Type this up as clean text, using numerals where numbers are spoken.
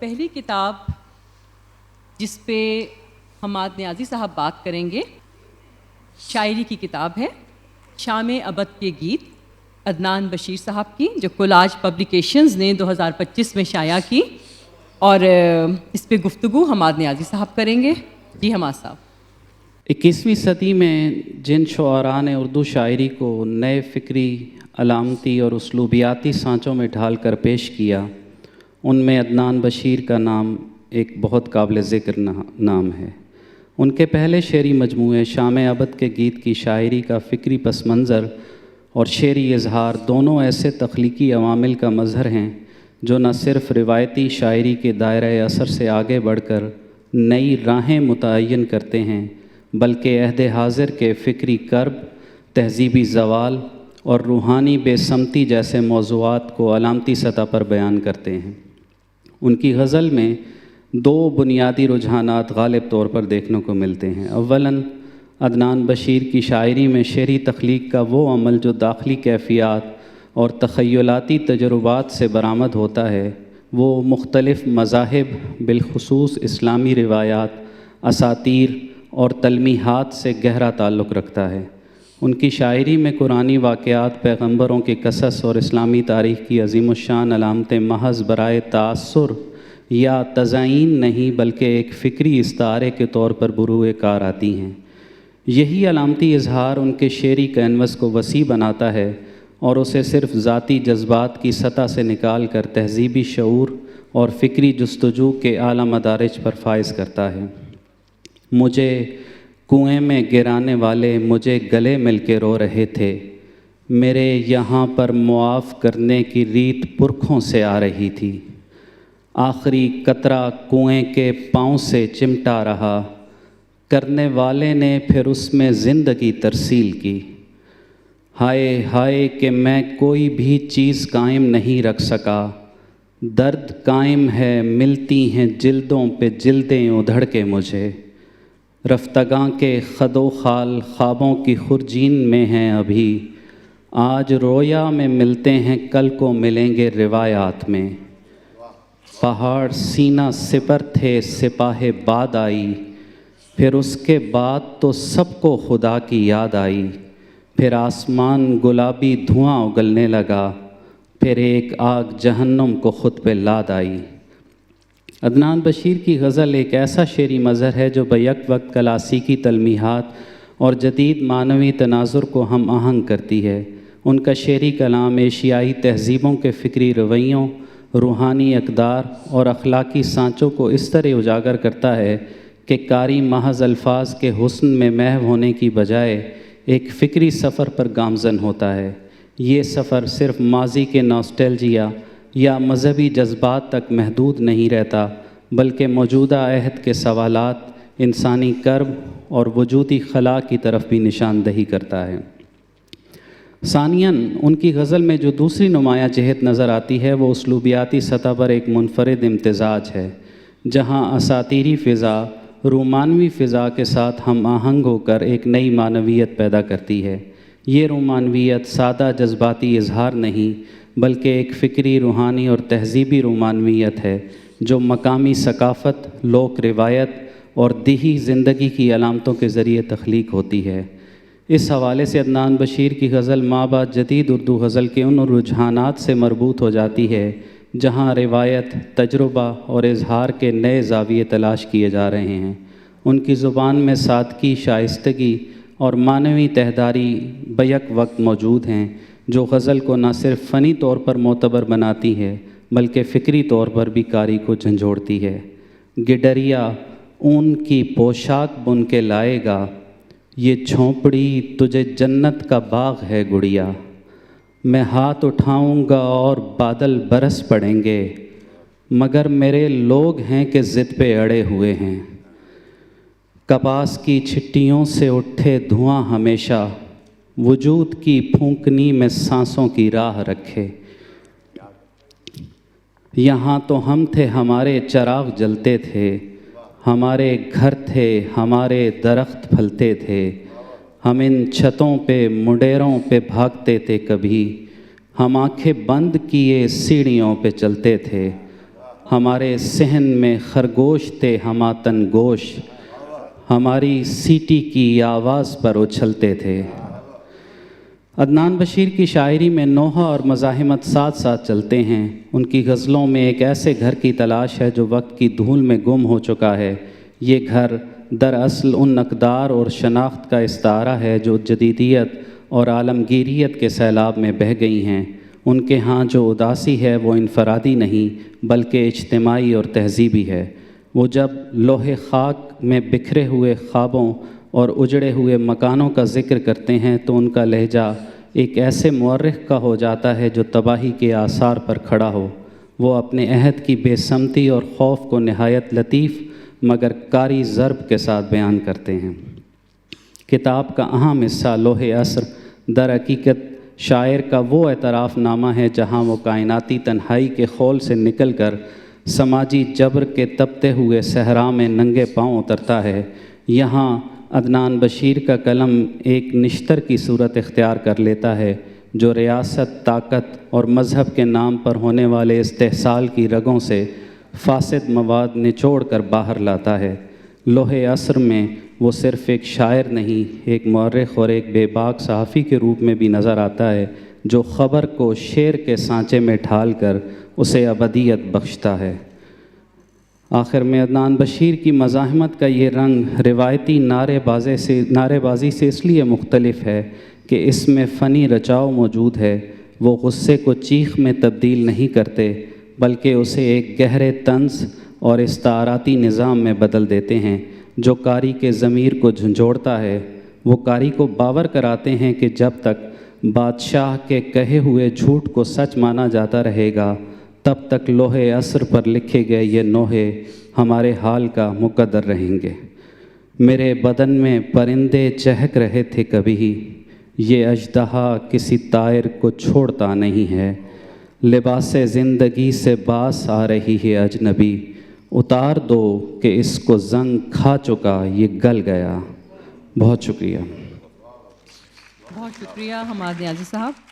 پہلی کتاب جس پہ حماد نیازی صاحب بات کریں گے شاعری کی کتاب ہے شام ابد کے گیت، عدنان بشیر صاحب کی، جو کولاج پبلیکیشنز نے 2025 میں شائع کی، اور اس پہ گفتگو حماد نیازی صاحب کریں گے۔ جی حماد صاحب۔ 21ویں صدی میں جن شعراء نے اردو شاعری کو نئے فکری، علامتی اور اسلوبیاتی سانچوں میں ڈھال کر پیش کیا، ان میں عدنان بشیر کا نام ایک بہت قابل ذکر نام ہے۔ ان کے پہلے شعری مجموعے شام ابد کے گیت کی شاعری کا فکری پس منظر اور شعری اظہار دونوں ایسے تخلیقی عوامل کا مظہر ہیں جو نہ صرف روایتی شاعری کے دائرۂ اثر سے آگے بڑھ کر نئی راہیں متعین کرتے ہیں، بلکہ عہد حاضر کے فکری کرب، تہذیبی زوال اور روحانی بے سمتی جیسے موضوعات کو علامتی سطح پر بیان کرتے ہیں۔ ان کی غزل میں دو بنیادی رجحانات غالب طور پر دیکھنے کو ملتے ہیں۔ اولاً عدنان بشیر کی شاعری میں شعری تخلیق کا وہ عمل جو داخلی کیفیات اور تخیلاتی تجربات سے برآمد ہوتا ہے، وہ مختلف مذاہب، بالخصوص اسلامی روایات، اساطیر اور تلمیحات سے گہرا تعلق رکھتا ہے۔ ان کی شاعری میں قرآنی واقعات، پیغمبروں کے قصص اور اسلامی تاریخ کی عظیم الشان علامتیں محض برائے تأثر یا تزئین نہیں بلکہ ایک فکری استعارے کے طور پر بروئے کار آتی ہیں۔ یہی علامتی اظہار ان کے شعری کینوس کو وسیع بناتا ہے اور اسے صرف ذاتی جذبات کی سطح سے نکال کر تہذیبی شعور اور فکری جستجو کے اعلیٰ مدارج پر فائز کرتا ہے۔ مجھے کنویں میں گرانے والے مجھے گلے مل کے رو رہے تھے، میرے یہاں پر معاف کرنے کی ریت پرکھوں سے آ رہی تھی، آخری قطرہ کنویں کے پاؤں سے چمٹا رہا، کرنے والے نے پھر اس میں زندگی ترسیل کی، ہائے ہائے کہ میں کوئی بھی چیز قائم نہیں رکھ سکا، درد قائم ہے ملتی ہیں جلدوں پہ جلدیں ادھڑ کے مجھے، رفتگاں کے خد و خال خوابوں کی خرجین میں ہیں ابھی، آج رویا میں ملتے ہیں کل کو ملیں گے روایات میں، پہاڑ سینہ سپر تھے سپاہ باد آئی، پھر اس کے بعد تو سب کو خدا کی یاد آئی، پھر آسمان گلابی دھواں اگلنے لگا، پھر ایک آگ جہنم کو خود پہ لاد آئی۔ عدنان بشیر کی غزل ایک ایسا شعری مظہر ہے جو بیک وقت کلاسیکی تلمیحات اور جدید معنوی تناظر کو ہم آہنگ کرتی ہے۔ ان کا شعری کلام ایشیائی تہذیبوں کے فکری رویوں، روحانی اقدار اور اخلاقی سانچوں کو اس طرح اجاگر کرتا ہے کہ قاری محض الفاظ کے حسن میں محو ہونے کی بجائے ایک فکری سفر پر گامزن ہوتا ہے۔ یہ سفر صرف ماضی کے ناسٹیلجیا یا مذہبی جذبات تک محدود نہیں رہتا، بلکہ موجودہ عہد کے سوالات، انسانی کرب اور وجودی خلا کی طرف بھی نشاندہی کرتا ہے۔ ثانیاً ان کی غزل میں جو دوسری نمایاں جہت نظر آتی ہے وہ اسلوبیاتی سطح پر ایک منفرد امتزاج ہے، جہاں اساطیری فضا رومانوی فضا کے ساتھ ہم آہنگ ہو کر ایک نئی معنویت پیدا کرتی ہے۔ یہ رومانویت سادہ جذباتی اظہار نہیں بلکہ ایک فکری، روحانی اور تہذیبی رومانویت ہے جو مقامی ثقافت، لوک روایت اور دیہی زندگی کی علامتوں کے ذریعے تخلیق ہوتی ہے۔ اس حوالے سے عدنان بشیر کی غزل مابعد جدید اردو غزل کے ان رجحانات سے مربوط ہو جاتی ہے جہاں روایت، تجربہ اور اظہار کے نئے زاویے تلاش کیے جا رہے ہیں۔ ان کی زبان میں سادگی، شائستگی اور معنوی تہداری بیک وقت موجود ہیں جو غزل کو نہ صرف فنی طور پر معتبر بناتی ہے بلکہ فکری طور پر بھی قاری کو جھنجھوڑتی ہے۔ گڈریا اون کی پوشاک بن کے لائے گا، یہ جھونپڑی تجھے جنت کا باغ ہے گڑیا، میں ہاتھ اٹھاؤں گا اور بادل برس پڑیں گے، مگر میرے لوگ ہیں کہ ضد پہ اڑے ہوئے ہیں، کپاس کی چھٹیوں سے اٹھے دھواں ہمیشہ، وجود کی پھونکنی میں سانسوں کی راہ رکھے، یہاں تو ہم تھے ہمارے چراغ جلتے تھے، ہمارے گھر تھے ہمارے درخت پھلتے تھے، ہم ان چھتوں پہ منڈیروں پہ بھاگتے تھے کبھی، ہم آنکھیں بند کیے سیڑھیوں پہ چلتے تھے، ہمارے صحن میں خرگوش تھے ہماتن گوش، ہماری سیٹی کی آواز پر اچھلتے تھے۔ عدنان بشیر کی شاعری میں نوحہ اور مزاحمت ساتھ ساتھ چلتے ہیں۔ ان کی غزلوں میں ایک ایسے گھر کی تلاش ہے جو وقت کی دھول میں گم ہو چکا ہے۔ یہ گھر دراصل ان اقدار اور شناخت کا استعارہ ہے جو جدیدیت اور عالمگیریت کے سیلاب میں بہہ گئی ہیں۔ ان کے ہاں جو اداسی ہے وہ انفرادی نہیں بلکہ اجتماعی اور تہذیبی ہے۔ وہ جب لوح خاک میں بکھرے ہوئے خوابوں اور اجڑے ہوئے مکانوں کا ذکر کرتے ہیں تو ان کا لہجہ ایک ایسے مورخ کا ہو جاتا ہے جو تباہی کے آثار پر کھڑا ہو۔ وہ اپنے عہد کی بے سمتی اور خوف کو نہایت لطیف مگر کاری ضرب کے ساتھ بیان کرتے ہیں۔ کتاب کا اہم حصہ لوح عصر در حقیقت شاعر کا وہ اعتراف نامہ ہے جہاں وہ کائناتی تنہائی کے خول سے نکل کر سماجی جبر کے تپتے ہوئے صحرا میں ننگے پاؤں اترتا ہے۔ یہاں عدنان بشیر کا قلم ایک نشتر کی صورت اختیار کر لیتا ہے جو ریاست، طاقت اور مذہب کے نام پر ہونے والے استحصال کی رگوں سے فاسد مواد نچوڑ کر باہر لاتا ہے۔ لوح عصر میں وہ صرف ایک شاعر نہیں، ایک مورخ اور ایک بے باک صحافی کے روپ میں بھی نظر آتا ہے جو خبر کو شعر کے سانچے میں ڈھال کر اسے ابدیت بخشتا ہے۔ آخر میں عدنان بشیر کی مزاحمت کا یہ رنگ روایتی نعرے بازی سے اس لیے مختلف ہے کہ اس میں فنی رچاؤ موجود ہے۔ وہ غصے کو چیخ میں تبدیل نہیں کرتے بلکہ اسے ایک گہرے طنز اور استعاراتی نظام میں بدل دیتے ہیں جو قاری کے ضمیر کو جھنجھوڑتا ہے۔ وہ قاری کو باور کراتے ہیں کہ جب تک بادشاہ کے کہے ہوئے جھوٹ کو سچ مانا جاتا رہے گا تب تک لوح عصر پر لکھے گئے یہ نوحے ہمارے حال کا مقدر رہیں گے۔ میرے بدن میں پرندے چہک رہے تھے کبھی، یہ اژدہا کسی طائر کو چھوڑتا نہیں ہے۔ لباس زندگی سے باس آ رہی ہے اجنبی، اتار دو کہ اس کو زنگ کھا چکا یہ گل گیا۔ بہت شکریہ۔ بہت شکریہ حماد نیازی صاحب۔